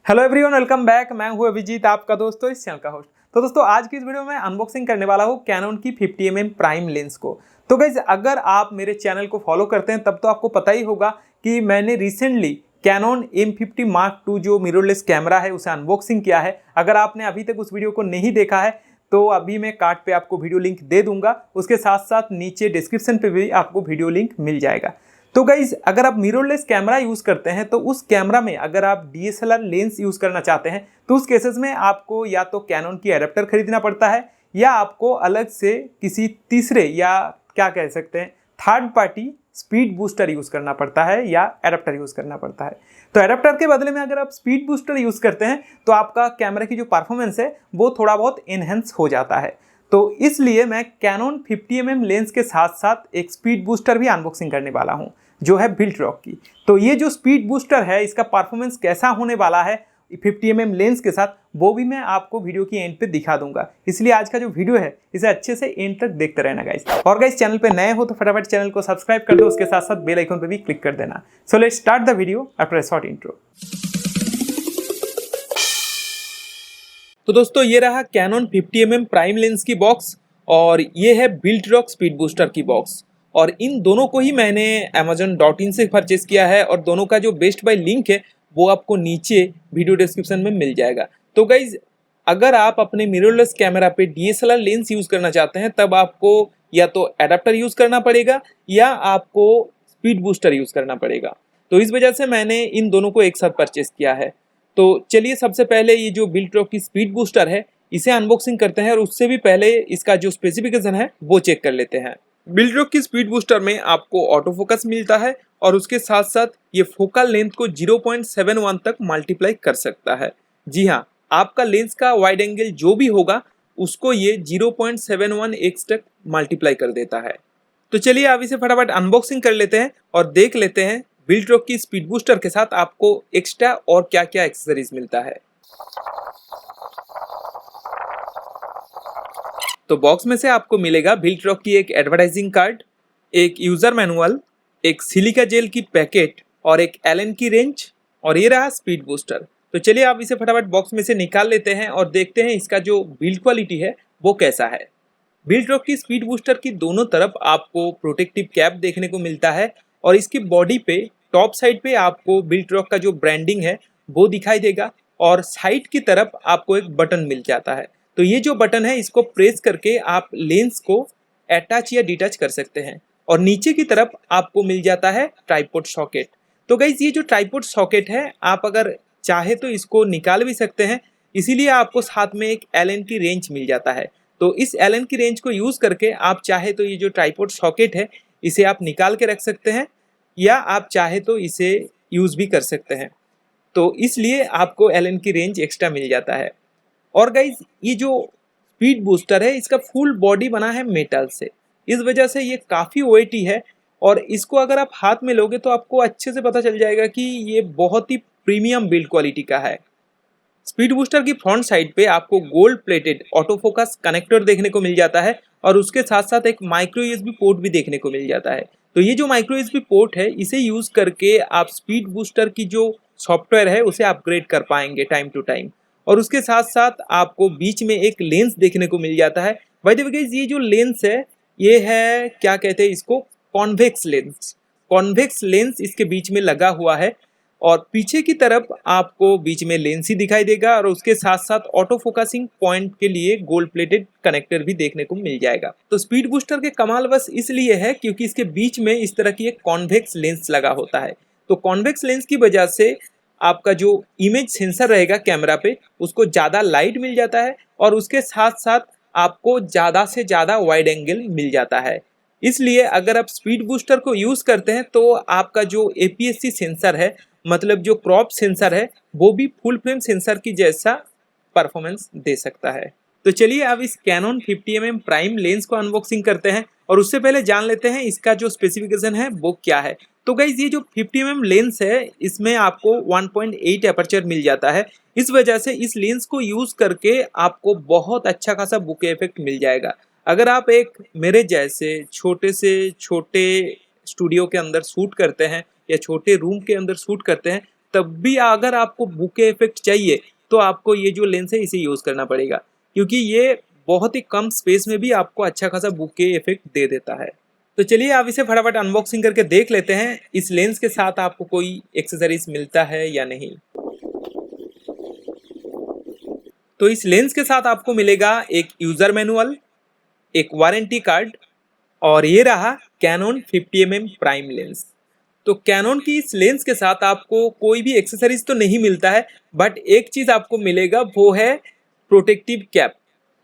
Hello everyone, welcome back. मैं हूं अभिजीत, आपका दोस्तों इस चैनल का होस्ट। तो दोस्तों आज की इस वीडियो में अनबॉक्सिंग करने वाला हूं कैनन की 50mm प्राइम लेंस को। तो गाइस अगर आप मेरे चैनल को फॉलो करते हैं तब तो आपको पता ही होगा कि मैंने recently Canon M50 Mark II जो मिररलेस कैमरा है उसे अनबॉक्सिंग किया है। अगर आपने अभी तक उस वीडियो को नहीं देखा है तो अभी मैं कार्ड पे आपको वीडियो लिंक दे दूंगा, उसके साथ साथ नीचे डिस्क्रिप्शन पे भी आपको वीडियो लिंक मिल जाएगा। तो गाइज अगर आप मिररलेस कैमरा यूज करते हैं तो उस कैमरा में अगर आप DSLR लेंस यूज करना चाहते हैं तो उस केसेस में आपको या तो कैनन की एडेप्टर खरीदना पड़ता है या आपको अलग से किसी तीसरे या क्या कह सकते हैं third party speed booster use करना पड़ता है या एडेप्टर यूज करना पड़ता है। तो एडेप्टर के बदले में अगर आप स्पीड बूस्टर यूज करते हैं तो आपका कैमरा की जो परफॉर्मेंस है वो थोड़ा बहुत इनहेंस हो जाता है। तो इसलिए मैं कैनन 50mm लेंस के साथ साथ एक स्पीड बूस्टर भी अनबॉक्सिंग करने वाला हूं जो है बिल्ट्रॉक की। तो ये जो स्पीड बूस्टर है इसका परफॉर्मेंस कैसा होने वाला है 50mm लेंस के साथ वो भी मैं आपको वीडियो की एंड पे दिखा दूंगा। इसलिए आज का जो वीडियो है इसे अच्छे से एंड तक देखते रहना गाइस। और गाइस चैनल पे नए हो तो फटाफट चैनल को सब्सक्राइब कर दो, उसके साथ साथ बेल आइकन पे भी क्लिक कर देना। So let's start the video after a short intro. तो दोस्तों ये रहा कैनन 50mm प्राइम लेंस की बॉक्स और ये है बिल्ट्रॉक स्पीड बूस्टर की बॉक्स। और इन दोनों को ही मैंने amazon.in से परचेस किया है और दोनों का जो बेस्ट बाय लिंक है वो आपको नीचे वीडियो डिस्क्रिप्शन में मिल जाएगा। तो गाइज अगर आप अपने मिररलेस कैमरा पे DSLR लेंस यूज करना चाहते हैं तब आपको या तो एडाप्टर यूज करना पड़ेगा या आपको स्पीड बूस्टर यूज करना पड़ेगा। तो इस वजह से मैंने इन दोनों को एक साथ परचेस किया है। तो चलिए सबसे पहले ये जो बिल्ट्रॉक की स्पीड बूस्टर है इसे अनबॉक्सिंग करते हैं और उससे भी पहले इसका जो स्पेसिफिकेशन है वो चेक कर लेते हैं। बिल्ट्रॉक की स्पीड बूस्टर में आपको ऑटो फोकस मिलता है और उसके साथ साथ ये फोकल लेंथ को 0.71 तक मल्टीप्लाई कर सकता है। जी हाँ, आपका लेंस का वाइड एंगल जो भी होगा उसको ये 0.71x तक मल्टीप्लाई कर देता है। तो चलिए अब इसे फटाफट अनबॉक्सिंग कर लेते हैं और देख लेते हैं बिल्ट्रॉक की स्पीड बूस्टर के साथ आपको एक्स्ट्रा और क्या क्या एक्सेसरीज मिलता है। तो बॉक्स में से आपको मिलेगा बिल्ट्रॉक की एक एडवर्टाइजिंग कार्ड, एक यूजर मैनुअल, एक सिलिका जेल की पैकेट और एक एलन की रेंज और ये रहा स्पीड बूस्टर। तो चलिए आप इसे फटाफट बॉक्स में से निकाल लेते हैं और देखते हैं इसका जो बिल्ड क्वालिटी है वो कैसा है। बिल्ट्रॉक की स्पीड बूस्टर की दोनों तरफ आपको प्रोटेक्टिव कैप देखने को मिलता है और इसकी बॉडी पे टॉप साइड पे आपको बिल्ट्रॉक का जो ब्रांडिंग है वो दिखाई देगा और साइड की तरफ आपको एक बटन मिल जाता है। तो ये जो बटन है इसको प्रेस करके आप लेंस को अटैच या डिटैच कर सकते हैं और नीचे की तरफ आपको मिल जाता है ट्राइपॉड सॉकेट। तो गाइस ये जो ट्राइपॉड सॉकेट है आप अगर चाहे तो इसको निकाल भी सकते हैं, इसीलिए आपको साथ में एक एलन की रेंज मिल जाता है। तो इस एलन की रेंज को यूज करके आप चाहे तो ये जो ट्राइपॉड सॉकेट है इसे आप निकाल के रख सकते हैं या आप चाहे तो इसे यूज भी कर सकते हैं। तो इसलिए आपको एलन की रेंज एक्स्ट्रा मिल जाता है। और गाइज ये जो स्पीड बूस्टर है इसका फुल बॉडी बना है मेटल से, इस वजह से ये काफ़ी वेटी है और इसको अगर आप हाथ में लोगे तो आपको अच्छे से पता चल जाएगा कि ये बहुत ही प्रीमियम बिल्ड क्वालिटी का है। स्पीड बूस्टर की फ्रंट साइड पे आपको gold plated auto focus connector देखने को मिल जाता है और उसके साथ साथ एक माइक्रो यूएसबी पोर्ट भी देखने को मिल जाता है। तो ये जो माइक्रो यूएसबी पोर्ट है इसे यूज करके आप स्पीड बूस्टर की जो सॉफ्टवेयर है उसे अपग्रेड कर पाएंगे टाइम टू टाइम। और उसके साथ साथ आपको बीच में एक लेंस देखने को मिल जाता है। बाय द वे गाइस ये जो लेंस है ये है क्या कहते हैं इसको, कॉन्वेक्स लेंस। कॉन्वेक्स लेंस इसके बीच में लगा हुआ है और पीछे की तरफ आपको बीच में लेंस ही दिखाई देगा और उसके साथ साथ ऑटो फोकसिंग पॉइंट के लिए गोल्ड प्लेटेड कनेक्टर भी देखने को मिल जाएगा। तो स्पीड बूस्टर के कमाल बस इसलिए है क्योंकि इसके बीच में इस तरह की एक कॉन्वेक्स लेंस लगा होता है। तो कॉन्वेक्स लेंस की वजह से आपका जो इमेज सेंसर रहेगा कैमरा पे उसको ज़्यादा लाइट मिल जाता है और उसके साथ साथ आपको ज़्यादा से ज़्यादा वाइड एंगल मिल जाता है। इसलिए अगर आप स्पीड बूस्टर को यूज़ करते हैं तो आपका जो APS-C सेंसर है मतलब जो क्रॉप सेंसर है वो भी फुल फ्रेम सेंसर की जैसा परफॉर्मेंस दे सकता है। तो चलिए अब इस कैनन 50mm प्राइम लेंस को अनबॉक्सिंग करते हैं और उससे पहले जान लेते हैं इसका जो स्पेसिफिकेशन है वो क्या है। तो गाइज ये जो 50mm लेंस है इसमें आपको 1.8 एपर्चर मिल जाता है। इस वजह से इस लेंस को यूज करके आपको बहुत अच्छा खासा बुके इफेक्ट मिल जाएगा। अगर आप एक मेरे जैसे छोटे से छोटे स्टूडियो के अंदर शूट करते हैं या छोटे रूम के अंदर शूट करते हैं तब भी अगर आपको बुके इफेक्ट चाहिए तो आपको ये जो लेंस है इसे यूज़ करना पड़ेगा, क्योंकि ये बहुत ही कम स्पेस में भी आपको अच्छा खासा बुके इफेक्ट दे देता है। तो चलिए आप इसे फटाफट अनबॉक्सिंग करके देख लेते हैं इस लेंस के साथ आपको कोई एक्सेसरीज मिलता है या नहीं। तो इस लेंस के साथ आपको मिलेगा एक यूज़र मैनुअल, एक वारंटी कार्ड और ये रहा कैनन 50mm प्राइम लेंस। तो कैनन की इस लेंस के साथ आपको कोई भी एक्सेसरीज तो नहीं मिलता है, बट एक चीज़ आपको मिलेगा वो है प्रोटेक्टिव कैप।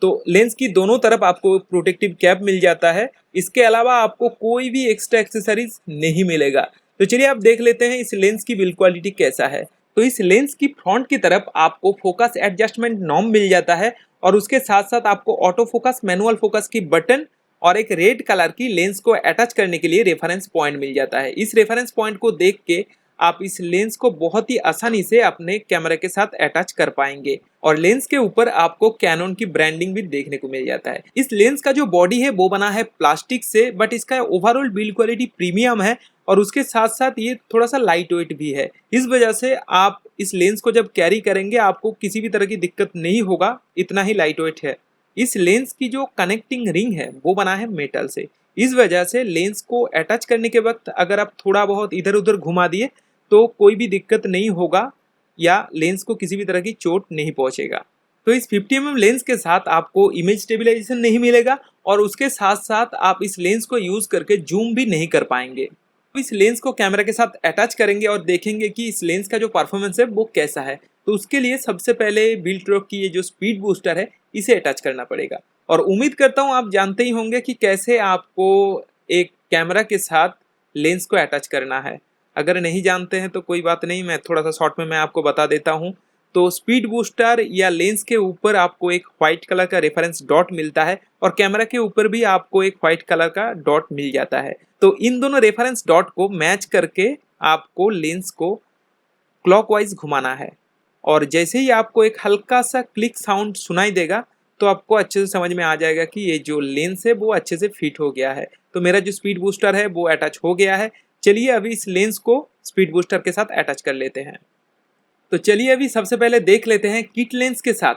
तो लेंस की दोनों तरफ आपको प्रोटेक्टिव कैप मिल जाता है, इसके अलावा आपको कोई भी एक्स्ट्रा एक्सेसरीज नहीं मिलेगा। तो चलिए आप देख लेते हैं इस लेंस की बिल्ड क्वालिटी कैसा है। तो इस लेंस की फ्रंट की तरफ आपको फोकस एडजस्टमेंट नॉब मिल जाता है और उसके साथ साथ आपको ऑटो फोकस, मैनुअल फोकस की बटन और एक रेड कलर की लेंस को अटैच करने के लिए रेफरेंस पॉइंट मिल जाता है। इस रेफरेंस पॉइंट को देख के आप इस लेंस को बहुत ही आसानी से अपने कैमरे के साथ अटैच कर पाएंगे और लेंस के ऊपर आपको कैनन की ब्रांडिंग भी देखने को मिल जाता है। इस लेंस का जो बॉडी है वो बना है प्लास्टिक से, बट इसका ओवरऑल बिल्ड क्वालिटी प्रीमियम है और उसके साथ साथ ये थोड़ा सा लाइट वेट भी है। इस वजह से आप इस लेंस को जब कैरी करेंगे आपको किसी भी तरह की दिक्कत नहीं होगा, इतना ही लाइट वेट है। इस लेंस की जो कनेक्टिंग रिंग है वो बना है मेटल से, इस वजह से लेंस को अटैच करने के वक्त अगर आप थोड़ा बहुत इधर उधर घुमा दिए तो कोई भी दिक्कत नहीं होगा या लेंस को किसी भी तरह की चोट नहीं पहुंचेगा। तो इस 50mm लेंस के साथ आपको इमेज स्टेबलाइजेशन नहीं मिलेगा और उसके साथ साथ आप इस लेंस को यूज करके जूम भी नहीं कर पाएंगे। इस लेंस को कैमरा के साथ अटैच करेंगे और देखेंगे कि इस लेंस का जो परफॉर्मेंस है वो कैसा है। तो उसके लिए सबसे पहले बिल्ट्रॉक की ये जो स्पीड बूस्टर है इसे अटैच करना पड़ेगा और उम्मीद करता हूँ आप जानते ही होंगे कि कैसे आपको एक कैमरा के साथ लेंस को अटैच करना है। अगर नहीं जानते हैं तो कोई बात नहीं, मैं थोड़ा सा शॉर्ट में मैं आपको बता देता हूँ। तो स्पीड बूस्टर या लेंस के ऊपर आपको एक व्हाइट कलर का रेफरेंस डॉट मिलता है और कैमरा के ऊपर भी आपको एक व्हाइट कलर का डॉट मिल जाता है। तो इन दोनों रेफरेंस डॉट को मैच करके आपको लेंस को क्लॉकवाइज घुमाना है और जैसे ही आपको एक हल्का सा क्लिक साउंड सुनाई देगा तो आपको अच्छे से समझ में आ जाएगा कि ये जो लेंस है वो अच्छे से फिट हो गया है। तो मेरा जो स्पीड बूस्टर है वो अटैच हो गया है। चलिए अभी इस लेंस को स्पीड बूस्टर के साथ अटैच कर लेते हैं। तो चलिए अभी सबसे पहले देख लेते हैं किट लेंस के साथ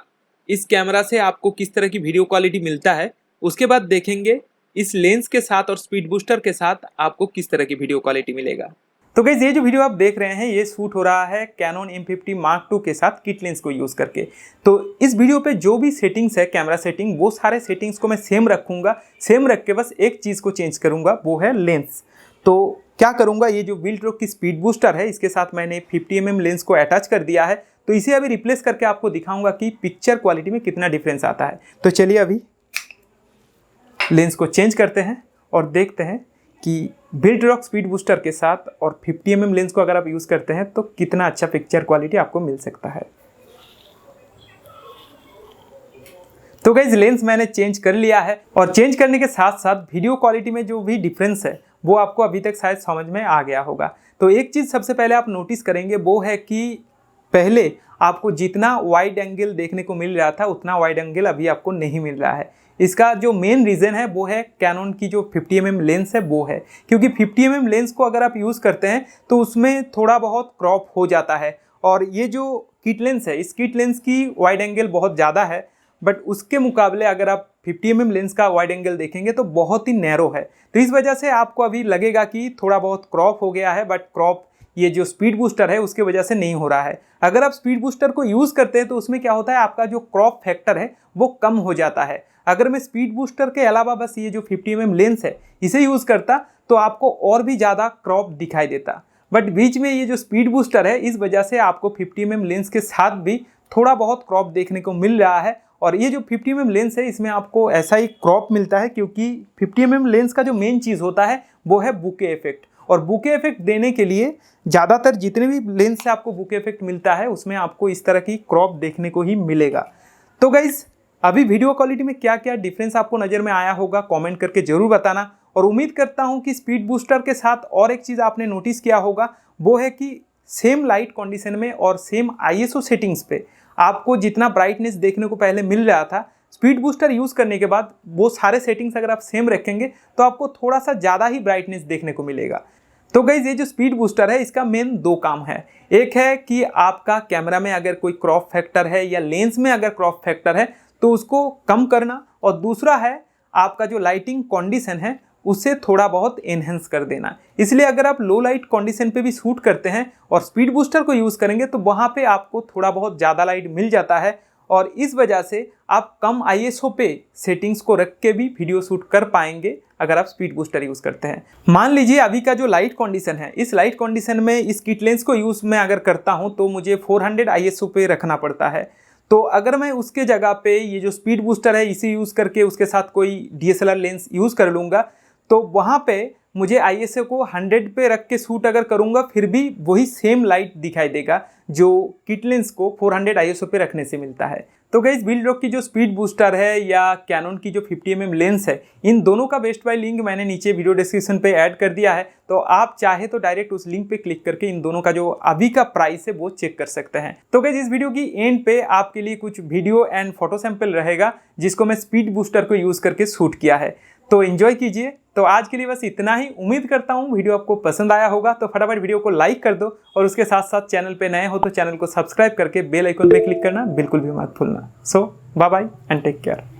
इस कैमरा से आपको किस तरह की वीडियो क्वालिटी मिलता है। उसके बाद देखेंगे इस लेंस के साथ और स्पीड बूस्टर के साथ आपको किस तरह की वीडियो क्वालिटी मिलेगा। तो गाइस ये जो वीडियो आप देख रहे हैं ये शूट हो रहा है कैनन M50 Mark II के साथ किट लेंस को यूज़ करके। तो इस वीडियो पे जो भी सेटिंग्स है कैमरा सेटिंग वो सारे सेटिंग्स को मैं सेम रखूँगा, सेम रख के बस एक चीज़ को चेंज करूँगा वो है लेंस। तो क्या करूँगा, ये जो बिल्ट्रॉक की स्पीड बूस्टर है इसके साथ मैंने 50mm लेंस को अटैच कर दिया है, तो इसे अभी रिप्लेस करके आपको दिखाऊँगा कि पिक्चर क्वालिटी में कितना डिफरेंस आता है। तो चलिए अभी लेंस को चेंज करते हैं और देखते हैं कि बिल्ट्रॉक स्पीड बूस्टर के साथ और 50mm लेंस को अगर आप यूज़ करते हैं तो कितना अच्छा पिक्चर क्वालिटी आपको मिल सकता है। तो गाइस लेंस मैंने चेंज कर लिया है और चेंज करने के साथ साथ वीडियो क्वालिटी में जो भी डिफरेंस है वो आपको अभी तक शायद समझ में आ गया होगा। तो एक चीज़ सबसे पहले आप नोटिस करेंगे वो है कि पहले आपको जितना वाइड एंगल देखने को मिल रहा था उतना वाइड एंगल अभी आपको नहीं मिल रहा है। इसका जो मेन रीज़न है वो है कैनन की जो 50mm लेंस है वो है, क्योंकि 50mm लेंस को अगर आप यूज़ करते हैं तो उसमें थोड़ा बहुत क्रॉप हो जाता है और ये जो किट लेंस है इस किट लेंस की वाइड एंगल बहुत ज़्यादा है, बट उसके मुकाबले अगर आप 50mm लेंस का वाइड एंगल देखेंगे तो बहुत ही नैरो है। तो इस वजह से आपको अभी लगेगा कि थोड़ा बहुत क्रॉप हो गया है, बट क्रॉप ये जो स्पीड बूस्टर है उसके वजह से नहीं हो रहा है। अगर आप स्पीड बूस्टर को यूज़ करते हैं तो उसमें क्या होता है, आपका जो क्रॉप फैक्टर है वो कम हो जाता है। अगर मैं स्पीड बूस्टर के अलावा बस ये जो 50mm लेंस है इसे यूज़ करता तो आपको और भी ज़्यादा क्रॉप दिखाई देता, बट बीच में ये जो स्पीड बूस्टर है इस वजह से आपको 50mm लेंस के साथ भी थोड़ा बहुत क्रॉप देखने को मिल रहा है। और ये जो 50mm लेंस है इसमें आपको ऐसा ही क्रॉप मिलता है क्योंकि 50mm लेंस का जो मेन चीज़ होता है वो है बुके इफेक्ट, और बुके इफेक्ट देने के लिए ज़्यादातर जितने भी लेंस से आपको बुके इफेक्ट मिलता है उसमें आपको इस तरह की क्रॉप देखने को ही मिलेगा। तो गाइज़ अभी वीडियो क्वालिटी में क्या क्या डिफरेंस आपको नज़र में आया होगा कमेंट करके ज़रूर बताना, और उम्मीद करता हूँ कि स्पीड बूस्टर के साथ और एक चीज़ आपने नोटिस किया होगा वो है कि सेम लाइट कंडीशन में और सेम ISO सेटिंग्स पे आपको जितना ब्राइटनेस देखने को पहले मिल रहा था स्पीड बूस्टर यूज़ करने के बाद वो सारे सेटिंग्स अगर आप सेम रखेंगे तो आपको थोड़ा सा ज़्यादा ही ब्राइटनेस देखने को मिलेगा। तो गाइज ये जो स्पीड बूस्टर है इसका मेन दो काम है। एक है कि आपका कैमरा में अगर कोई क्रॉप फैक्टर है या लेंस में अगर क्रॉप फैक्टर है तो उसको कम करना, और दूसरा है आपका जो लाइटिंग कंडीशन है उससे थोड़ा बहुत एनहेंस कर देना। इसलिए अगर आप लो लाइट कंडीशन पे भी शूट करते हैं और स्पीड बूस्टर को यूज़ करेंगे तो वहाँ पे आपको थोड़ा बहुत ज़्यादा लाइट मिल जाता है, और इस वजह से आप कम ISO पे सेटिंग्स को रख के भी वीडियो शूट कर पाएंगे अगर आप स्पीड बूस्टर यूज़ करते हैं। मान लीजिए अभी का जो लाइट कंडीशन है, इस लाइट कंडीशन में इस किट लेंस को यूज़ मैं अगर करता हूँ तो मुझे 400 ISO पे रखना पड़ता है। तो अगर मैं उसके जगह पे ये जो स्पीड बूस्टर है इसे यूज़ करके उसके साथ कोई DSLR लेंस यूज़ कर लूँगा तो वहाँ पे मुझे ISO को 100 पे रख के शूट अगर करूँगा फिर भी वही सेम लाइट दिखाई देगा जो किट लेंस को 400 ISO पे रखने से मिलता है। तो गाइस विल्ट्रॉक की जो स्पीड बूस्टर है या कैनन की जो 50mm लेंस है, इन दोनों का बेस्ट बाय लिंक मैंने नीचे वीडियो डिस्क्रिप्शन पे ऐड कर दिया है। तो आप चाहे तो डायरेक्ट उस लिंक पे क्लिक करके इन दोनों का जो अभी का प्राइस है वो चेक कर सकते हैं। तो गाइस इस वीडियो की एंड पे आपके लिए कुछ वीडियो एंड फोटो सैंपल रहेगा जिसको मैं स्पीड बूस्टर को यूज़ करके शूट किया है, तो एंजॉय कीजिए। तो आज के लिए बस इतना ही। उम्मीद करता हूँ वीडियो आपको पसंद आया होगा, तो फटाफट वीडियो को लाइक कर दो और उसके साथ साथ चैनल पे नए हो तो चैनल को सब्सक्राइब करके बेल आइकन पे क्लिक करना बिल्कुल भी मत भूलना। So bye bye and take care.